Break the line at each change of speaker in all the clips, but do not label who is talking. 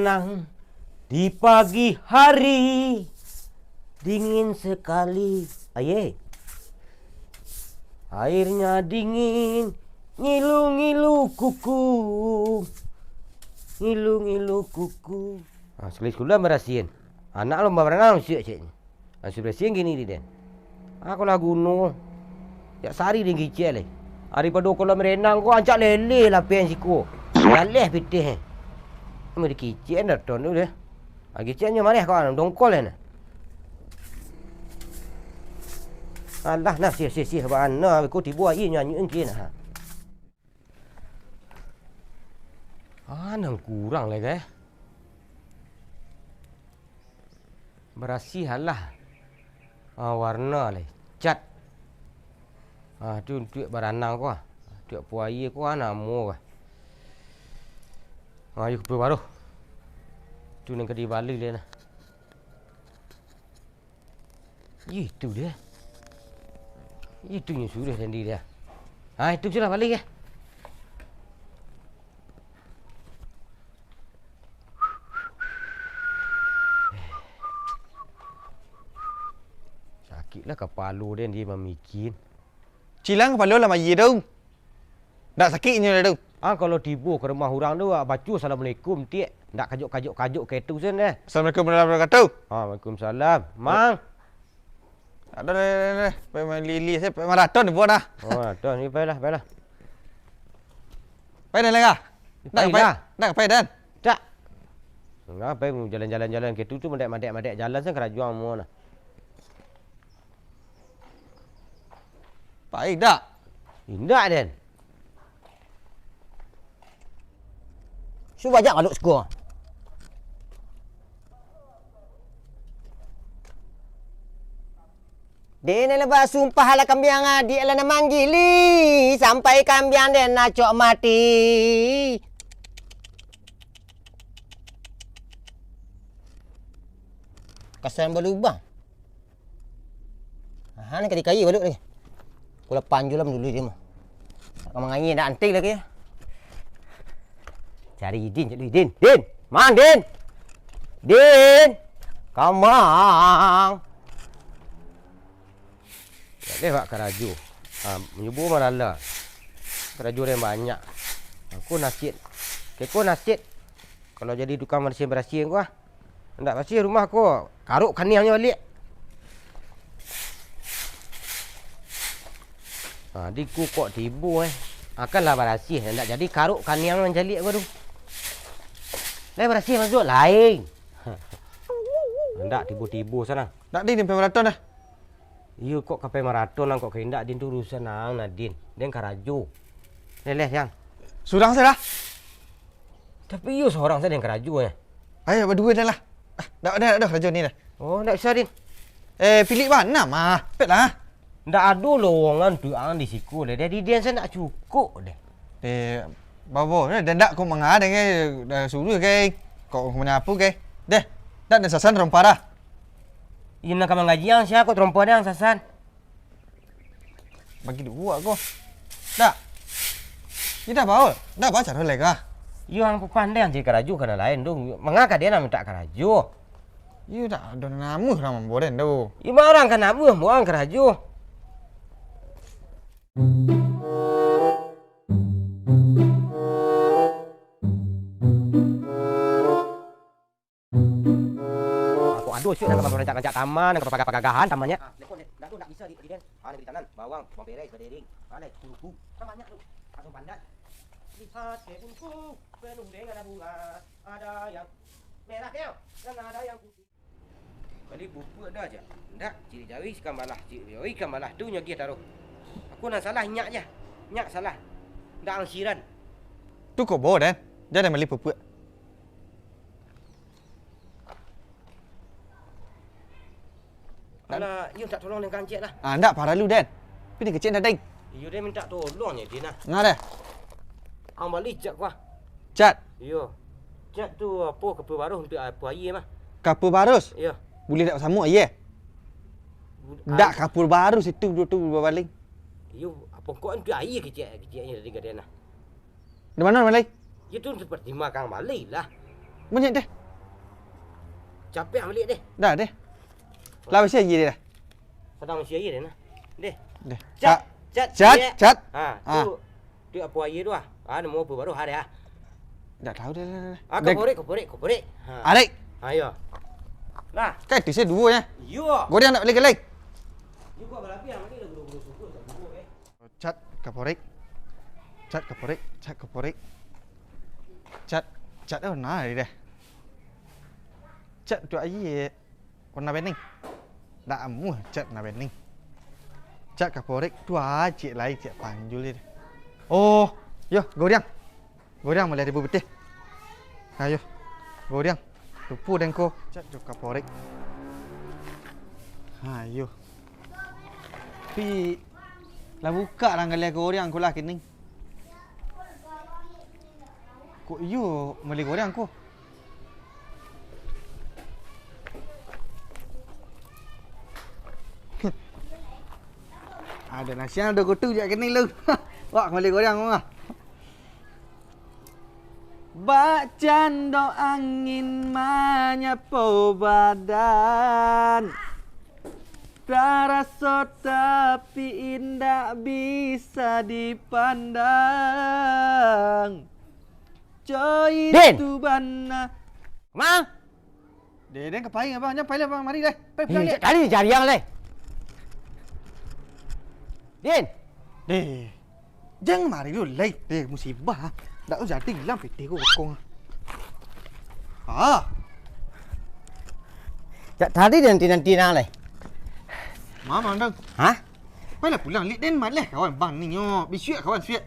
berenang di pagi hari, dingin sekali. Aye. Airnya dingin, ngilu-ngilu kuku. Ngilu-ngilu kuku. Sekali sekolah berasihin. Anak lomba berenang siap-siapnya. Sudah berasihin gini dia. Aku lah gunung. Ya sari dia gicel. Daripada kolam berenang kau ancak lele lah pen siku. Laleh pitih. Mesti kicil dah ton tu dia. Kicilnya mana kau dongkol ni. Alah nah sia bana aku tibu ai nyanyi engkin ha. Nang kurang lagi. Berasih halah. Warna le cat. Tu tuik baranang ko. Tuik puai ko namo ko. Ayo ke baru. Tu nang kedi balik le nah. Itu dia. Itu yang sudah sendiri dia. Itu sudah balik ya. Sakitlah kepala dia memikir.
Cilang kepala lah mai đâu. Tak sakitnya đâu.
Kalau tiba ke rumah orang tu baca Assalamualaikum tiak. Tak kajuk-kajuk ke tu sen eh.
Assalamualaikum warahmatullahi wabarakatuh.
Waalaikumsalam. Mang.
Ada. Main lili saya maraton buat dah.
Maraton ni baiklah.
Pai dah lah. Nak pai dan.
Tak. Ngapai jalan-jalan ke tu madek jalan sen kerajuang semua nah.
Pai dah.
Indak den.
Su banyak kalau skor. Dia nak lepas sumpah lah kambiang dia lah nak manggili sampai kambiang dia nak cok mati. Kesan berubah. Ni kali kayu balik lagi. Kula panjulam dulu dia mah. Tak menganyi nak antik lagi ya. Cari Din. Din. Mang Din. Din. Kamang.
Dia pak keraju. Menyubuh marala. Keraju dia banyak. Aku nasid. Keko nasid. Kalau jadi tukang bersih aku Hendak bersih rumah aku. Karuk kaniangnya balik. Diku kok tibu Akanlah bersih. Hendak jadi karuk kaniang yang jalik aku tu. Lain bersih masuk lain. Hendak tibu-tibu sana.
Tak di sampai maraton dah.
Iyo kok kapai maraton kok kehendak din tu urusan nang Nadin. Dia keraju. Leleh yang.
Surang saya dah.
Tapi iyo seorang saja yang keraju
Ayo berdua dah lah. Dah kerja ni dah.
Oh, tak bisa din.
Pilih mana mah? Pet lah.
Ndak ada lowongan tuang di siku deh. Jadi dia saya nak cukup deh.
Bawa dah dak kau mengah dengan suruh ke kau menyapu ke. Deh. Dak ada sasan rompara.
Ini nak mengaji yang siapa terompa yang sasan.
Bagi dua aku. Dak. Ini dah bawa. Dah baca dah lagi kah?
Iyo yang pandai yang jadi keraju kena lain tu. Mengapa dia nak minta keraju?
Iyo dah ada nama nama boden tu.
Iyo orang kan nama orang keraju. Aduh, syuk nak rancak-rancak taman, nak pakai-pagahan tamannya. Dah tu tak bisa di den. Ni di tanan, bawang, bawang perei, berdering. Ni kuku. Tamannya tu. Langsung pandat. Lihat kebunku, penuh dengan bunga. Ada yang merah keo dan ada yang putih. Kali buku ada aja. Ndak, ciri jawi ikan balah, ciri jawi ikan balah tu nyogi taruh. Aku nak salah nyak je. Nyak salah. Ndak angsiran.
Tu kau bawa dan. Jangan meli pupuk.
Kalau you tak tolong dengan kancik lah.
Ndak parah lu dan. Pilih kecil dah ding.
You dia minta tolongnya dia nak.
Ngah dah.
Ang balik cak kuah.
Cat.
Yo. Cak tu apa kepu baru untuk apa air mah.
Kapur barus.
Ya.
Boleh tak sama ye? Dak kapur barus itu tu balik.
You apa kau untuk air kecilnya dari gadena.
Di mana balik?
Itu seperti makan balik lah.
Banyak deh.
Capek balik deh.
Dah deh. Lawan saya je dah.
Sedang manusia ye deh nah. Deh.
Deh.
Cat.
Cat.
Ha, tu. Tu apa ye tu ah? Ah, mau apa baru hari ah.
Dah tahu dah.
Ah, korek. Ha.
Adik.
Ayo. Nah,
Kan tu saya dua ya.
yo.
Goreng nak balik ke lain.
You kau berapi yang ni guru suku tak guru
Cat kaporek. Cat kaporek. Cat warna ni dah. Cat tu aje warna bening. Dak amu cat warna bening. Cat kaporek tu aje lai cik panjul dia. Oh, yo goreng. Goreng boleh 1000 betih. Ayo. Goreng. Tupu dengko cat tu kaporek. Ayo. Pi lah buka lah kali goreng aku lah kini. Kok you beli goreng aku? Ada nasi ada gotu je kini lu. Wak beli goreng aku ah. Bacando angin menyapu badan. Rasa tapi indah bisa dipandang. Coy
Din!
itu bana.
Mang.
Den kepaing abang, nyampai lah bang, mari dah. Pergi lihat.
Kali cari yang lain. Din.
Deh. Jangan mari dulu leh. Deh musibah. Dak usah tinggal piti ko kong. Ah.
Tadi nanti nang lain.
Mama dong.
Hah?
Mana pulang lik den mat leh kawan bang ni nyo. Bisuat kawan suat.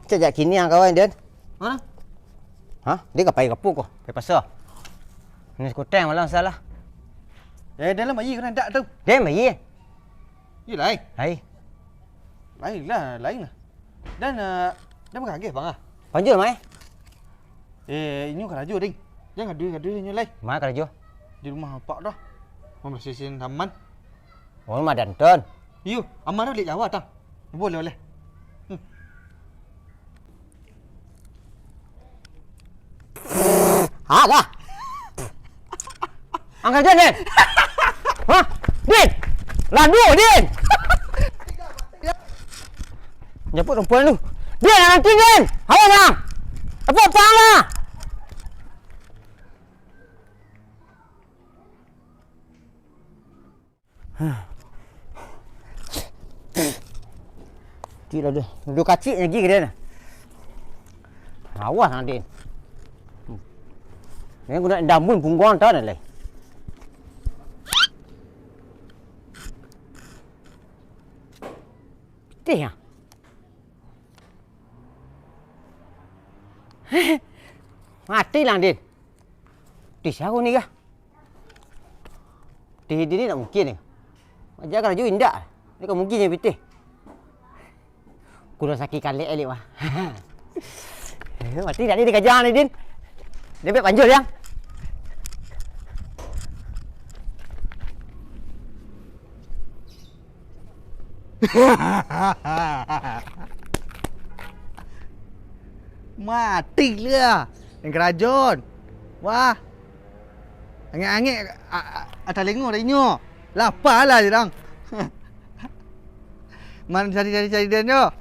Sejak kini yang kawan Din.
Mana?
Hah? Dia kapai kapuk ko. Pai pasar. Ni skoteng malang salah.
Dalam ayi kena dak tu.
Dia mai ye.
Ye lain.
Hai.
Lain lah. Dan berkaget bang ah.
Panjul mai.
Ini kerja ding. Jangan gaduh nyo lain.
Mai kerja.
Di rumah pak dah. Mama sesin taman.
Oh, rumah Danton.
Yo, aman dah lek Jawa tang. Boleh.
Dah. Angkat je, Din. Hah? Din! Landu, Din! Jemput perempuan tu. Din, nanti, Din! Hawa bang! Apa lah? Tidak ada. Duduk kacik lagi ke dia. Awas nanti. Ini guna damun pungguan tak ada. Teh ya. Mati lang din. Di siapa ni kah? Di ni tak mungkin ni. Ajar kan ju indak. Ni kan mungkin je pitih. Kurang sakit kali elik wah. Mati dah ni dikejar ni Din. Dia bet panjul yang.
Mati lah. Yang kerajon. Wah. Angin-angin atas lengur dah inyo. Lapar lah dia orang. Mana cari dia nyo.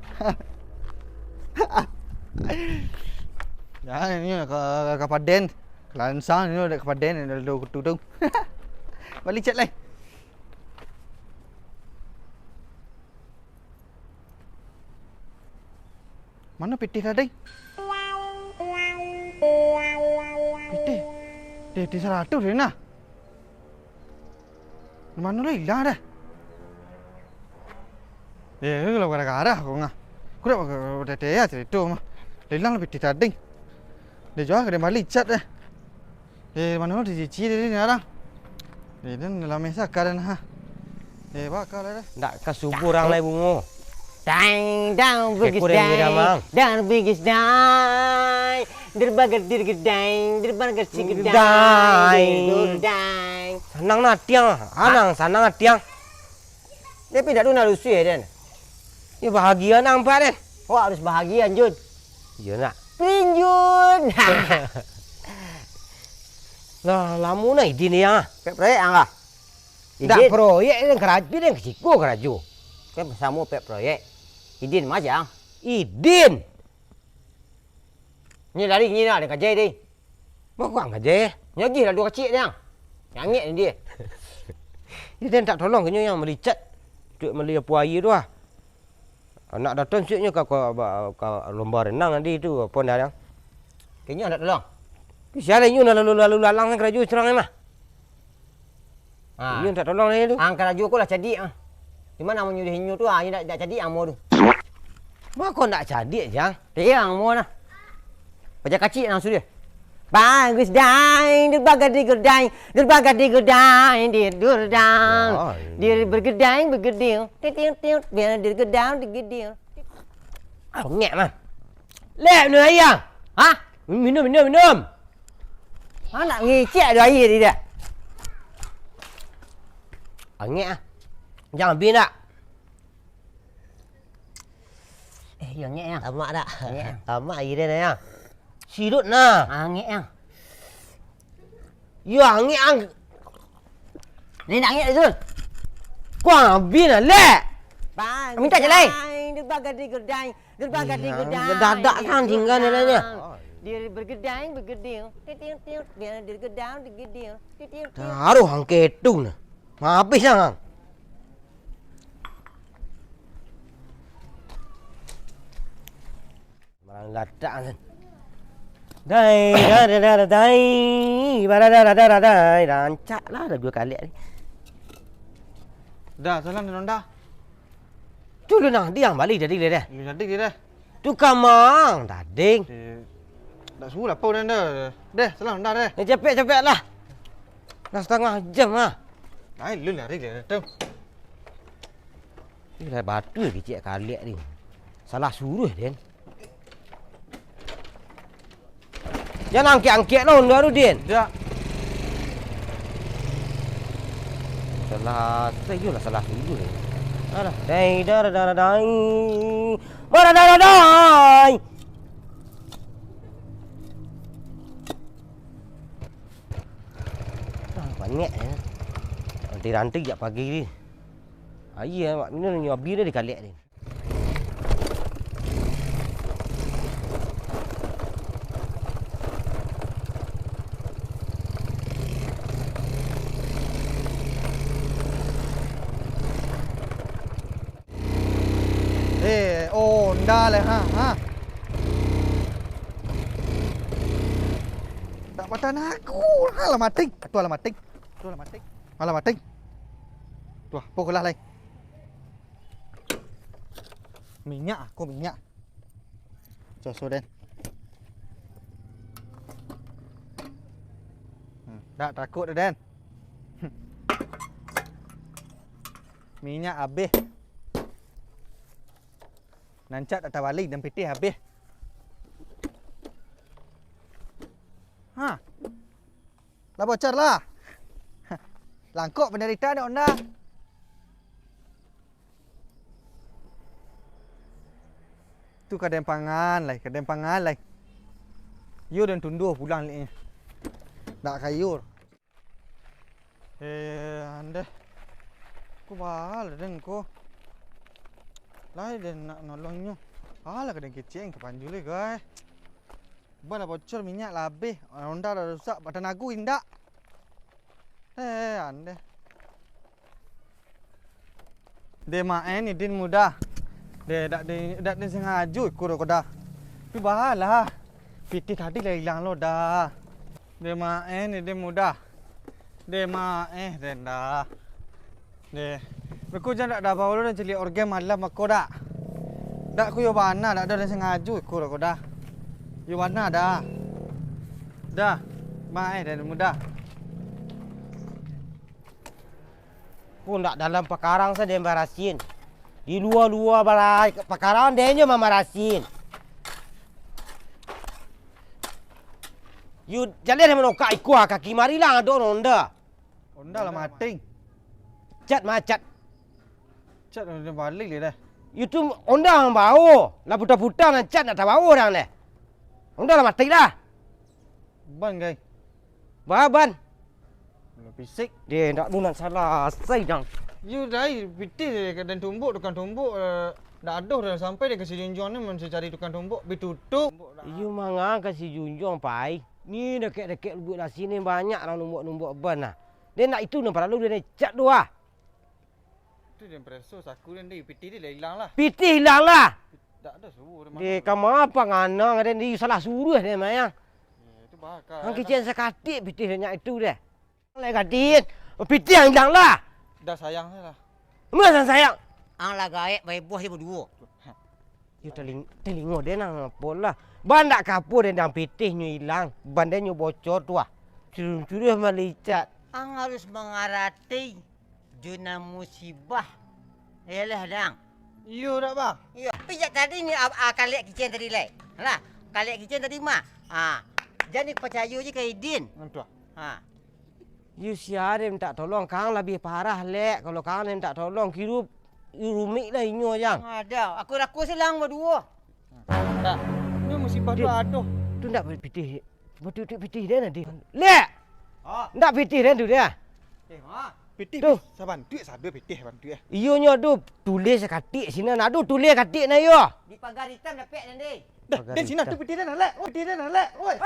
Ya ni ke Paden. Lansang ni dah ke Paden dah tudung. Balik chat lain. Mana piti tadi? Piti 100 ni nah. Mana lah hilang dah. Kalau kena arah aku ngah. Aku dah ya cerita mah. Hilang piti tadi. Dia jual ke dia balik chat dah. Mana dia cici dia ni orang. Dia dalam mesa karan ha. Bakal dah.
Ndak kasubur orang lain bungo.
Dang bigis dang. Derbagar dirgedang, derbagar sigedang. Dang.
Sanang na tiang, sanang na tiang.
Dia pindah dulu nak lusuh Dan.
Ni bahagia nampak Den.
Wah harus bahagia Jun.
Ya nak.
Pinjun.
Lah, lamu na idin ya.
Pek proyek angah.
Dak proyek ni keraju ni keciko keraju.
Kan sama pek proyek. Idin macam.
Idin.
Ni lari ni nak ada kerja ni.
Mak kuang aja.
Ni lagi lah 2 kecil ni yang. Yang ngek ni dia.
Idin tak tolong kenyo yang melicat. Duk meli apa air tu ah. Nak datang siuknya ke lomba renang nanti tu apa dah yang.
Kayaknya nak tolong.
Siapa ni lalu lalang keraju serang ni mah.
Ha.
Ini tak tolong ni tu.
Ang keraju aku lah cadik ah. Di mana mau nyuruh hinyu tu ah, ni nak cadik amo tu.
Mak kau nak cadik jang.
Dia amo nah. Baca kacik langsung dia. Bagus dai, berbagai gedai, berbagai gedai, dia durdang. Dia bergedai, bergedil, tiut, biar dia gedang, digedil.
Ah, ngek mah. Lep ni ayang.
Ha?
Minum.
Ha nak ngecek ada air dia.
Angek ah. Jangan bin tak.
Yang ngek yang.
Tamak tak?
Ngek.
Tamak air dia ya. Sirut nah.
Ngek yang.
Ya angek ang.
Ni nak ngek tu.
Kuang bin lah lep.
Minta je lain. Berbagai gedai, berbagai gedai.
Dadak kan tinggal ni lah.
Dia bergedai, bergedil, tiut, biar dia gedang, digedil, tiut.
Taruh hang ketung nah. Habis hang. Marang ladak kan. Dai. Rancak lah dah 2 kali ni.
Dah, salam dia dah.
Tu lu nang diang balik jadi le dah.
Lu jadi dia dah.
Tu kamang dading.
Dah suruh lah pau dah. Dah, salam dah dah.
Cepet lah. Dah setengah jam lah.
Ai lu lari dia tu.
Ni dah batu kecik kali ni. Salah suruh Den. Jangan angkat lah baru Den.
Dah.
Saya lah salah suruh ni. Alah, dai. Maradai. Banyak ya. Rantai jak pagi ni. Ayah mak minum ni abi dia dikalik ni.
Dah lah ha. Tak patan aku. Alamat ting. Tu alamat ting. Alamat ting. Tu pokoklah lain. Minyak aku minyak. So Den. Tak takut dah Den. Minyak habis. Nancak tak balik dan peti habis. Ha. Lah bocor lah. Langkok penderita ni onda. Tu kadang pangan lai. You dan tunduh pulang ni. Tak kayur. Anda. Ku bahal dan ku. Lai dan nak nolongnya. Alah kadang kecil ke panjuli guys. Bala bocor minyak lah habis. Honda dah rusak badan aku indak. Anda. Dia main ni din mudah. Dia dak sengaja ikut aku dah. Tapi bahalah. Piti tadi lah hilang lo dah. Dia main ni din mudah. Dia main dan dah. Dia aku jangan dak bawa lo dan celi organ malam aku dak. Dak aku yo bana dak ada sengaja ikut aku dah. Yo bana dah. Dah. Main dan mudah.
Pun tak dalam pakarang saja embarasin. Di luar-luar pakarang dia je memarasin. You jalan dia menokak ikut kaki marilah ada onda.
Onda lah mating.
Cat macet.
Cat dia balik dia dah.
You tu onda yang bau. Lah putar-putar nak cat nak tahu bau orang ni. Onda lah mati dah.
Ban guys.
Baban.
Mula pisik.
Dia nak nak salah sai dang.
You dah pitih dan tumbuk tukang tumbuk dah aduh dah sampai dia kasi junjung ni mesti cari tukang tumbuk tutup.
You mangang kasih junjung pai. Ni dekat-dekat lubuk dah sini banyak orang numbuk-numbuk ban lah. Dia nak itu nampak lalu dia nak cat dua.
Tu dia preso saku dan dia pitih dia dah hilang lah.
Pitih hilang lah.
Tak ada suruh dia
Dia kamar apa nganang ada dia salah suruh dia mayang.
Itu bakal.
Hang kecil sekatik pitih banyak itu dia. Lai katit. Pitih yang hilang lah.
Dah sayang saya lah.
Masa sayang.
Ang lah gaek bayi buah dia berdua.
You telingo dia nang pola. Ban tak kapur dia nang pitihnya hilang. Ban dia nyu bocor tu ah. Curi-curi melicat.
Ang harus mengarati juna musibah. Yalah dang.
You dah bang.
Ya, pijak tadi ni kaliak kicen tadi lai. Lah, kaliak kicen tadi mah. Jadi percaya je ke Idin.
Nanti.
You siapa yang tak tolong kang lebih parah lek. Kalau kang yang tak tolong kirup rumik lah inyo yang.
Ada, aku rakus silang berdua.
Tak. Ni musibah tu aduh.
Tu nak pitih. Betul pitih dia nanti. Lek. Nak pitih dia tu dia.
Pitih
tu.
Saban duit sabe pitih bantu ya.
Iyo nyo tu tulis katik sini. Nak tu tulis katik na yo.
Di pagar hitam dapat nanti.
Dah, dan sini tu pitih dah nak lek. Oh, pitih dah nak lek. Oi.